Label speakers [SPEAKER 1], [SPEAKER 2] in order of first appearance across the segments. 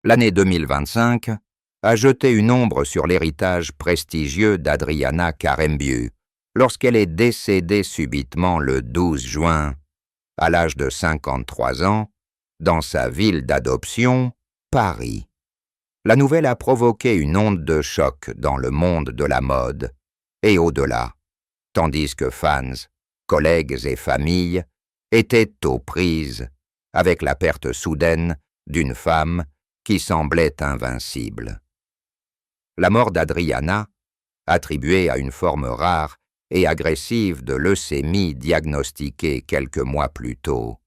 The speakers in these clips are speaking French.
[SPEAKER 1] L'année 2025 a jeté une ombre sur l'héritage prestigieux d'Adriana Karembeu lorsqu'elle est décédée subitement le 12 juin, à l'âge de 53 ans, dans sa ville d'adoption, Paris. La nouvelle a provoqué une onde de choc dans le monde de la mode et au-delà, tandis que fans, collègues et familles étaient aux prises avec la perte soudaine d'une femme qui semblait invincible. La mort d'Adriana, attribuée à une forme rare et agressive de leucémie diagnostiquée quelques mois plus tôt,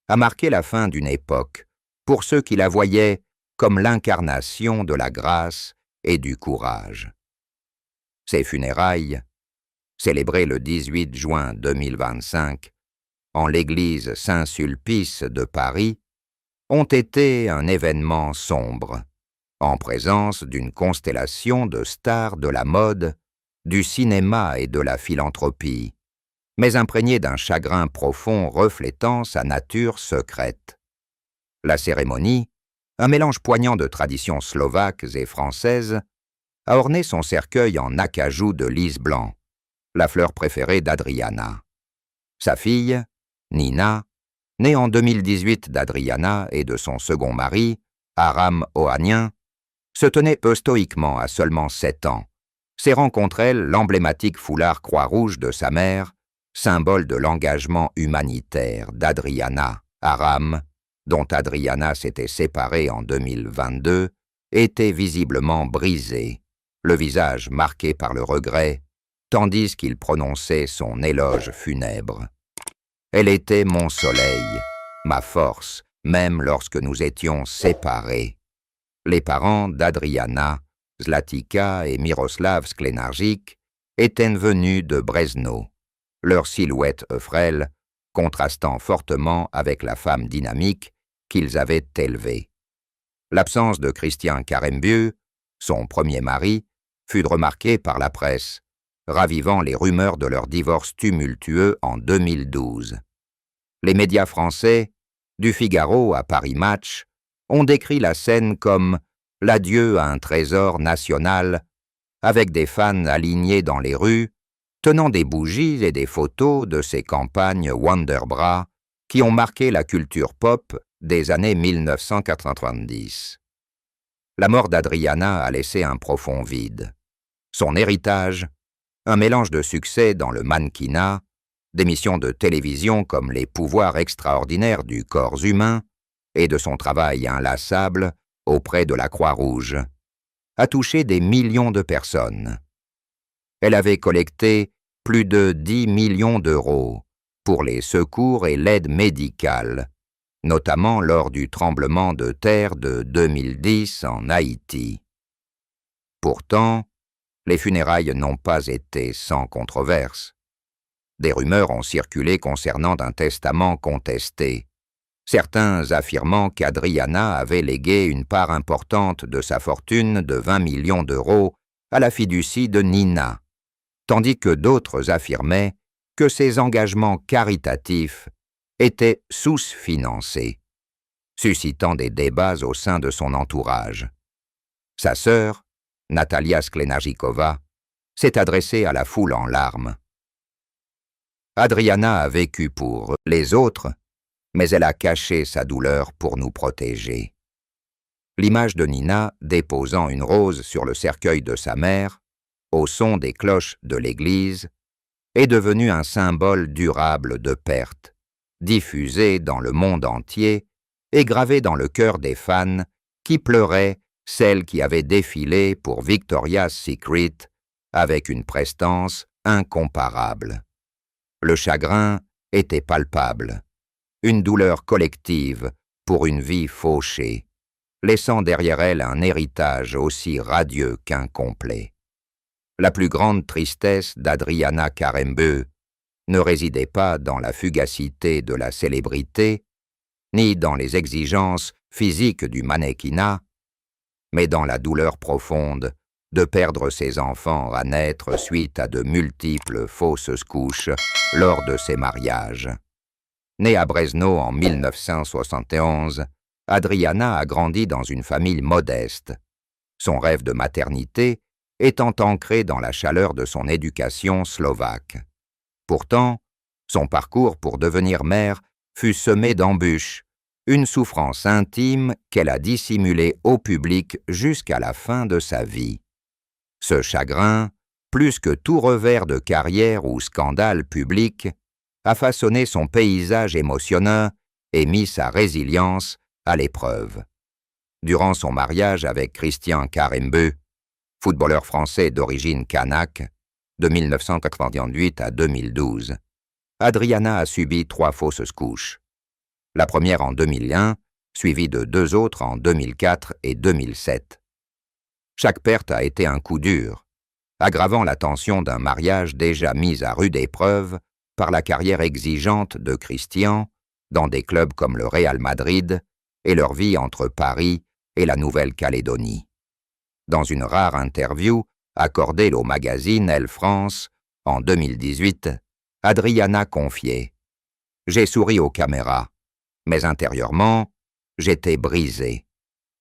[SPEAKER 1] a marqué la fin d'une époque pour ceux qui la voyaient comme l'incarnation de la grâce et du courage. Ses funérailles, célébrées le 18 juin 2025 en l'église Saint-Sulpice de Paris, ont été un événement sombre, en présence d'une constellation de stars de la mode, du cinéma et de la philanthropie, mais imprégné d'un chagrin profond reflétant sa nature secrète. La cérémonie, un mélange poignant de traditions slovaques et françaises, a orné son cercueil en acajou de lys blanc, la fleur préférée d'Adriana. Sa fille, Nina, née en 2018 d'Adriana et de son second mari, Aram Ohanyan, se tenait peu stoïquement à seulement 7 ans, serrant contre elle l'emblématique foulard Croix-Rouge de sa mère, symbole de l'engagement humanitaire d'Adriana. Aram, dont Adriana s'était séparée en 2022, était visiblement brisé, le visage marqué par le regret, tandis qu'il prononçait son éloge funèbre. Elle était mon soleil, ma force, même lorsque nous étions séparés. Les parents d'Adriana, Zlatica et Miroslav Sklenarczyk, étaient venus de Brezno, leur silhouette frêle contrastant fortement avec la femme dynamique qu'ils avaient élevée. L'absence de Christian Karembeu, son premier mari, fut remarquée par la presse, ravivant les rumeurs de leur divorce tumultueux en 2012. Les médias français, du Figaro à Paris Match, ont décrit la scène comme l'adieu à un trésor national, avec des fans alignés dans les rues, tenant des bougies et des photos de ces campagnes Wonderbra qui ont marqué la culture pop des années 1990. La mort d'Adriana a laissé un profond vide. Son héritage, un mélange de succès dans le mannequinat, d'émissions de télévision comme Les pouvoirs extraordinaires du corps humain et de son travail inlassable auprès de la Croix-Rouge, a touché des millions de personnes. Elle avait collecté plus de 10 millions d'euros pour les secours et l'aide médicale, notamment lors du tremblement de terre de 2010 en Haïti. Pourtant, les funérailles n'ont pas été sans controverse. Des rumeurs ont circulé concernant un testament contesté, certains affirmant qu'Adriana avait légué une part importante de sa fortune de 20 millions d'euros à la fiducie de Nina, tandis que d'autres affirmaient que ses engagements caritatifs étaient sous-financés, suscitant des débats au sein de son entourage. Sa sœur, Natalia Sklenarczykova, s'est adressée à la foule en larmes. Adriana a vécu pour les autres, mais elle a caché sa douleur pour nous protéger. L'image de Nina déposant une rose sur le cercueil de sa mère, au son des cloches de l'église, est devenue un symbole durable de perte, diffusé dans le monde entier et gravé dans le cœur des fans qui pleuraient celle qui avait défilé pour Victoria's Secret avec une prestance incomparable. Le chagrin était palpable, une douleur collective pour une vie fauchée, laissant derrière elle un héritage aussi radieux qu'incomplet. La plus grande tristesse d'Adriana Karembeu ne résidait pas dans la fugacité de la célébrité, ni dans les exigences physiques du mannequinat, mais dans la douleur profonde de perdre ses enfants à naître suite à de multiples fausses couches lors de ses mariages. Née à Brezno en 1971, Adriana a grandi dans une famille modeste, son rêve de maternité étant ancré dans la chaleur de son éducation slovaque. Pourtant, son parcours pour devenir mère fut semé d'embûches, une souffrance intime qu'elle a dissimulée au public jusqu'à la fin de sa vie. Ce chagrin, plus que tout revers de carrière ou scandale public, a façonné son paysage émotionnel et mis sa résilience à l'épreuve. Durant son mariage avec Christian Karembeu, footballeur français d'origine kanak, de 1998 à 2012, Adriana a subi 3 fausses couches. La première en 2001, suivie de 2 autres en 2004 et 2007. Chaque perte a été un coup dur, aggravant la tension d'un mariage déjà mis à rude épreuve par la carrière exigeante de Christian dans des clubs comme le Real Madrid et leur vie entre Paris et la Nouvelle-Calédonie. Dans une rare interview accordée au magazine Elle France en 2018, Adriana confiait « J'ai souri aux caméras, mais intérieurement, j'étais brisée.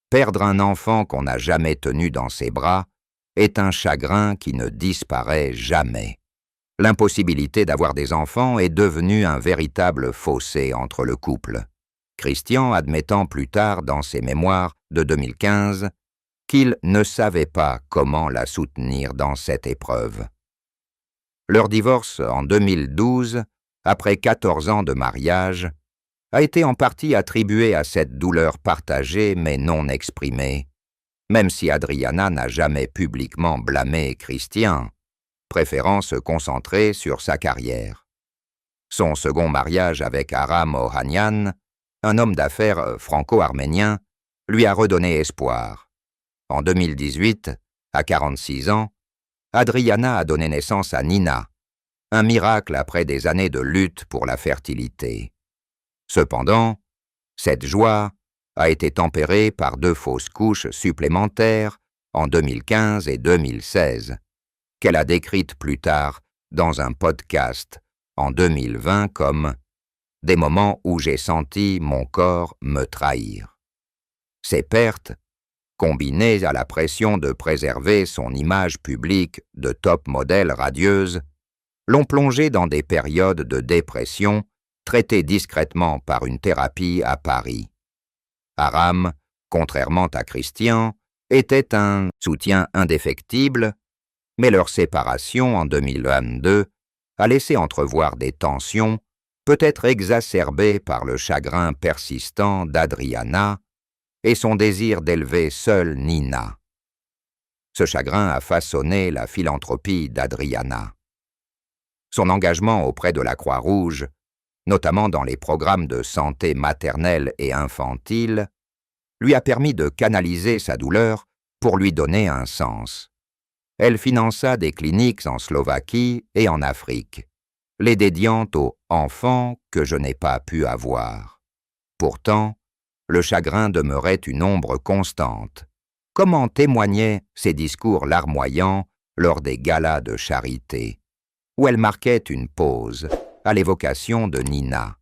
[SPEAKER 1] Perdre un enfant qu'on n'a jamais tenu dans ses bras est un chagrin qui ne disparaît jamais. L'impossibilité d'avoir des enfants est devenue un véritable fossé entre le couple. » Christian admettant plus tard dans ses mémoires de 2015 qu'il ne savait pas comment la soutenir dans cette épreuve. Leur divorce en 2012, après 14 ans de mariage, a été en partie attribué à cette douleur partagée mais non exprimée, même si Adriana n'a jamais publiquement blâmé Christian, préférant se concentrer sur sa carrière. Son second mariage avec Aram Ohanian, un homme d'affaires franco-arménien, lui a redonné espoir. En 2018, à 46 ans, Adriana a donné naissance à Nina, un miracle après des années de lutte pour la fertilité. Cependant, cette joie a été tempérée par 2 fausses couches supplémentaires en 2015 et 2016, qu'elle a décrites plus tard dans un podcast en 2020 comme « des moments où j'ai senti mon corps me trahir ». Ces pertes, combinées à la pression de préserver son image publique de top modèle radieuse, l'ont plongée dans des périodes de dépression traitées discrètement par une thérapie à Paris. Aram, contrairement à Christian, était un soutien indéfectible, mais leur séparation en 2022 a laissé entrevoir des tensions peut-être exacerbées par le chagrin persistant d'Adriana et son désir d'élever seule Nina. Ce chagrin a façonné la philanthropie d'Adriana. Son engagement auprès de la Croix-Rouge, notamment dans les programmes de santé maternelle et infantile, lui a permis de canaliser sa douleur pour lui donner un sens. Elle finança des cliniques en Slovaquie et en Afrique, les dédiant aux enfants que je n'ai pas pu avoir. Pourtant, le chagrin demeurait une ombre constante. Comment témoignaient ses discours larmoyants lors des galas de charité, où elle marquait une pause à l'évocation de Nina,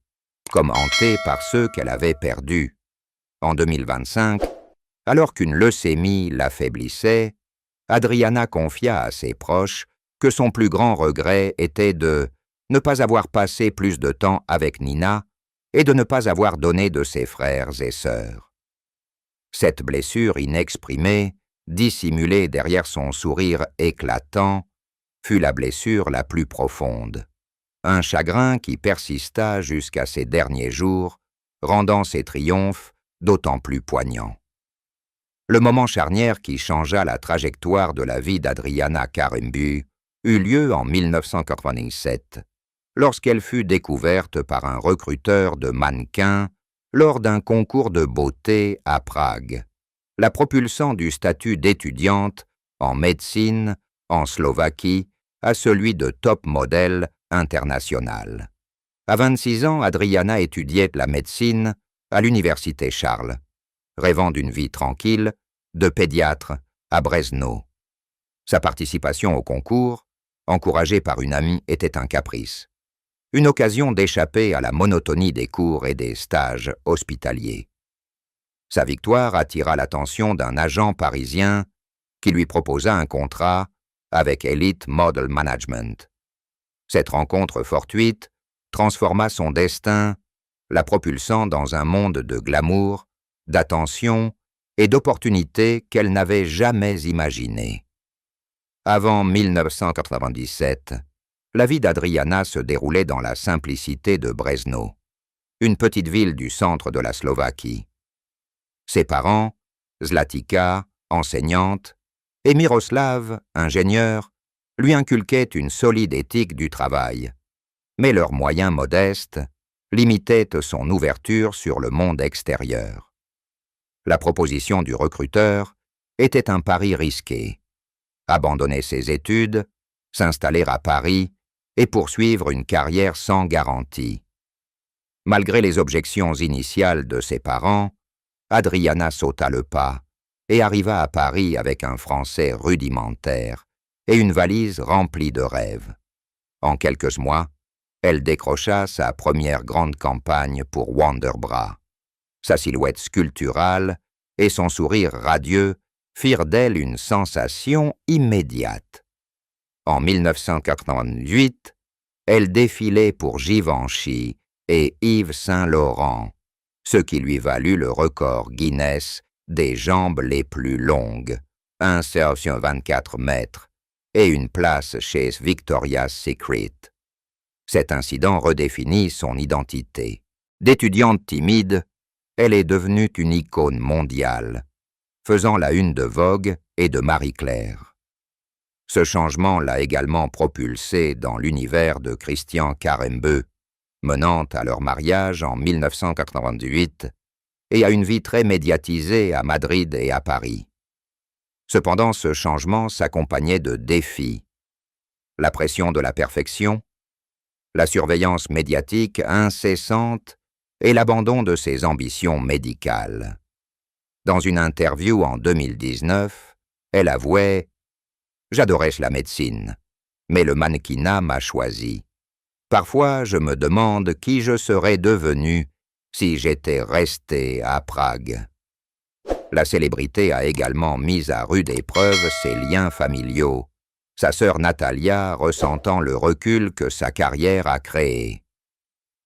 [SPEAKER 1] comme hantée par ceux qu'elle avait perdus. En 2025, alors qu'une leucémie l'affaiblissait, Adriana confia à ses proches que son plus grand regret était de ne pas avoir passé plus de temps avec Nina et de ne pas avoir donné de ses frères et sœurs. Cette blessure inexprimée, dissimulée derrière son sourire éclatant, fut la blessure la plus profonde. Un chagrin qui persista jusqu'à ses derniers jours, rendant ses triomphes d'autant plus poignants. Le moment charnière qui changea la trajectoire de la vie d'Adriana Karembeu eut lieu en 1997, lorsqu'elle fut découverte par un recruteur de mannequins lors d'un concours de beauté à Prague, la propulsant du statut d'étudiante en médecine en Slovaquie à celui de top modèle international. À 26 ans, Adriana étudiait la médecine à l'Université Charles, rêvant d'une vie tranquille, de pédiatre à Brezno. Sa participation au concours, encouragée par une amie, était un caprice. Une occasion d'échapper à la monotonie des cours et des stages hospitaliers. Sa victoire attira l'attention d'un agent parisien qui lui proposa un contrat avec Elite Model Management. Cette rencontre fortuite transforma son destin, la propulsant dans un monde de glamour, d'attention et d'opportunités qu'elle n'avait jamais imaginé. Avant 1997, la vie d'Adriana se déroulait dans la simplicité de Brezno, une petite ville du centre de la Slovaquie. Ses parents, Zlatica, enseignante, et Miroslav, ingénieur, lui inculquaient une solide éthique du travail, mais leurs moyens modestes limitaient son ouverture sur le monde extérieur. La proposition du recruteur était un pari risqué. Abandonner ses études, s'installer à Paris et poursuivre une carrière sans garantie. Malgré les objections initiales de ses parents, Adriana sauta le pas et arriva à Paris avec un français rudimentaire et une valise remplie de rêves. En quelques mois, elle décrocha sa première grande campagne pour Wonderbra. Sa silhouette sculpturale et son sourire radieux firent d'elle une sensation immédiate. En 1988, elle défilait pour Givenchy et Yves Saint Laurent, ce qui lui valut le record Guinness des jambes les plus longues, 1,24 mètres, et une place chez Victoria's Secret. Cet incident redéfinit son identité. D'étudiante timide, elle est devenue une icône mondiale, faisant la une de Vogue et de Marie-Claire. Ce changement l'a également propulsée dans l'univers de Christian Karembeu, menant à leur mariage en 1998 et à une vie très médiatisée à Madrid et à Paris. Cependant, ce changement s'accompagnait de défis. La pression de la perfection, la surveillance médiatique incessante et l'abandon de ses ambitions médicales. Dans une interview en 2019, elle avouait « J'adorais la médecine, mais le mannequinat m'a choisi. Parfois, je me demande qui je serais devenu si j'étais resté à Prague. » La célébrité a également mis à rude épreuve ses liens familiaux, sa sœur Natalia ressentant le recul que sa carrière a créé.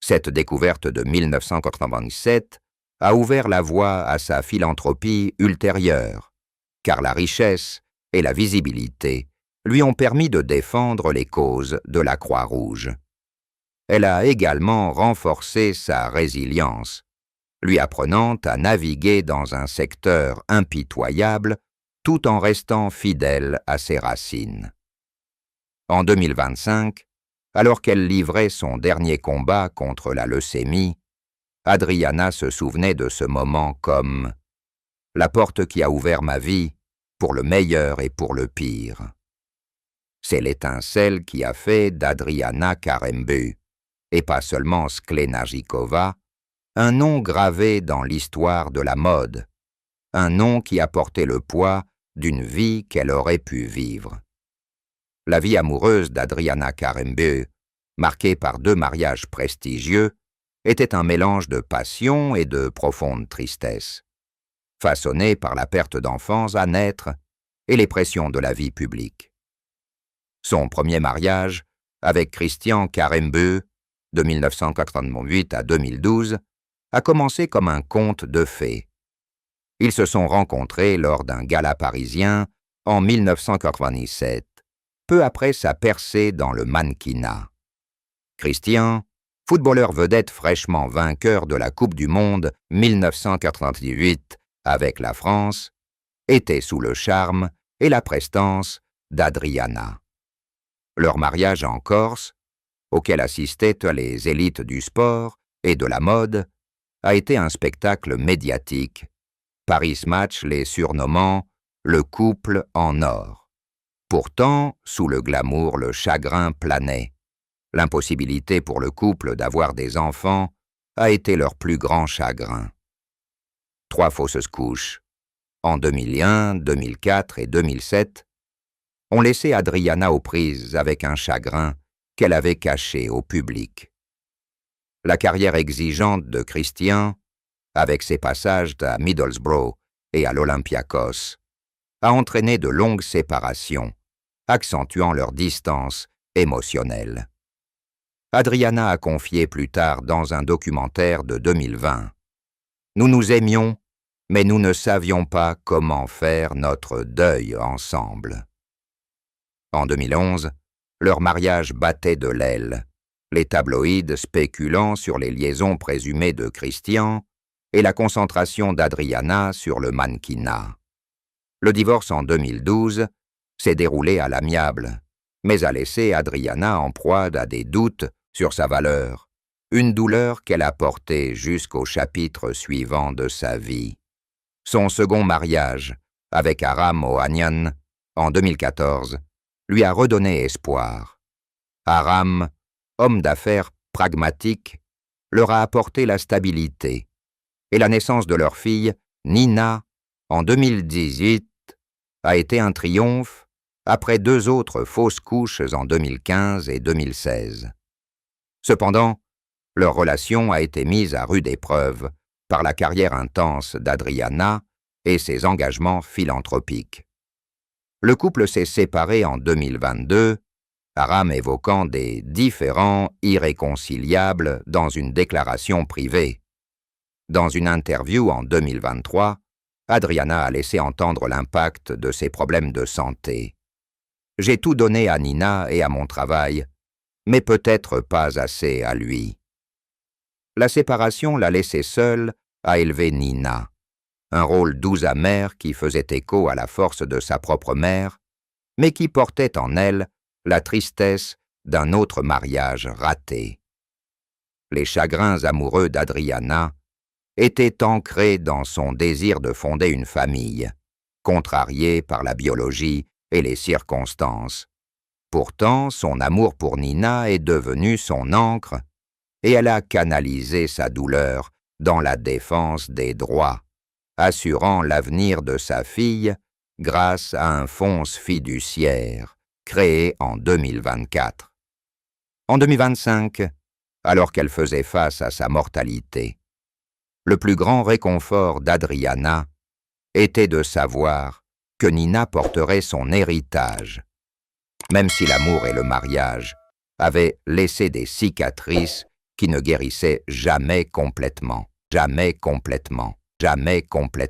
[SPEAKER 1] Cette découverte de 1997 a ouvert la voie à sa philanthropie ultérieure, car la richesse et la visibilité lui ont permis de défendre les causes de la Croix-Rouge. Elle a également renforcé sa résilience, lui apprenant à naviguer dans un secteur impitoyable tout en restant fidèle à ses racines. En 2025, alors qu'elle livrait son dernier combat contre la leucémie, Adriana se souvenait de ce moment comme « la porte qui a ouvert ma vie pour le meilleur et pour le pire ». C'est l'étincelle qui a fait d'Adriana Karembeu, et pas seulement Sklenarjikova, un nom gravé dans l'histoire de la mode, un nom qui a porté le poids d'une vie qu'elle aurait pu vivre. La vie amoureuse d'Adriana Karembeu, marquée par 2 mariages prestigieux, était un mélange de passion et de profonde tristesse, façonnée par la perte d'enfants à naître et les pressions de la vie publique. Son premier mariage, avec Christian Karembeu, de 1988 à 2012, a commencé comme un conte de fées. Ils se sont rencontrés lors d'un gala parisien en 1997, peu après sa percée dans le mannequinat. Christian, footballeur vedette fraîchement vainqueur de la Coupe du Monde 1998 avec la France, était sous le charme et la prestance d'Adriana. Leur mariage en Corse, auquel assistaient les élites du sport et de la mode, a été un spectacle médiatique, Paris Match les surnommant « le couple en or ». Pourtant, sous le glamour, le chagrin planait. L'impossibilité pour le couple d'avoir des enfants a été leur plus grand chagrin. 3 fausses couches, en 2001, 2004 et 2007, ont laissé Adriana aux prises avec un chagrin qu'elle avait caché au public. La carrière exigeante de Christian avec ses passages à Middlesbrough et à l'Olympiakos, a entraîné de longues séparations, accentuant leur distance émotionnelle. Adriana a confié plus tard dans un documentaire de 2020 : « Nous nous aimions, mais nous ne savions pas comment faire notre deuil ensemble. » En 2011, leur mariage battait de l'aile, les tabloïds spéculant sur les liaisons présumées de Christian et la concentration d'Adriana sur le mannequinat. Le divorce en 2012 s'est déroulé à l'amiable, mais a laissé Adriana en proie à des doutes sur sa valeur, une douleur qu'elle a portée jusqu'au chapitre suivant de sa vie. Son second mariage, avec Aram Ohanian, en 2014, lui a redonné espoir. Aram, homme d'affaires pragmatique, leur a apporté la stabilité, et la naissance de leur fille, Nina, en 2018, a été un triomphe après 2 autres fausses couches en 2015 et 2016. Cependant, leur relation a été mise à rude épreuve par la carrière intense d'Adriana et ses engagements philanthropiques. Le couple s'est séparé en 2022, Aram évoquant des différends irréconciliables dans une déclaration privée. Dans une interview en 2023, Adriana a laissé entendre l'impact de ses problèmes de santé. « J'ai tout donné à Nina et à mon travail, mais peut-être pas assez à lui. » La séparation l'a laissée seule à élever Nina, un rôle doux amer qui faisait écho à la force de sa propre mère, mais qui portait en elle la tristesse d'un autre mariage raté. Les chagrins amoureux d'Adriana étaient ancrés dans son désir de fonder une famille, contrarié par la biologie et les circonstances. Pourtant, son amour pour Nina est devenu son ancre et elle a canalisé sa douleur dans la défense des droits, assurant l'avenir de sa fille grâce à un fonds fiduciaire créé en 2024. En 2025, alors qu'elle faisait face à sa mortalité, le plus grand réconfort d'Adriana était de savoir que Nina porterait son héritage, même si l'amour et le mariage avaient laissé des cicatrices qui ne guérissaient jamais complètement, jamais complètement, jamais complètement.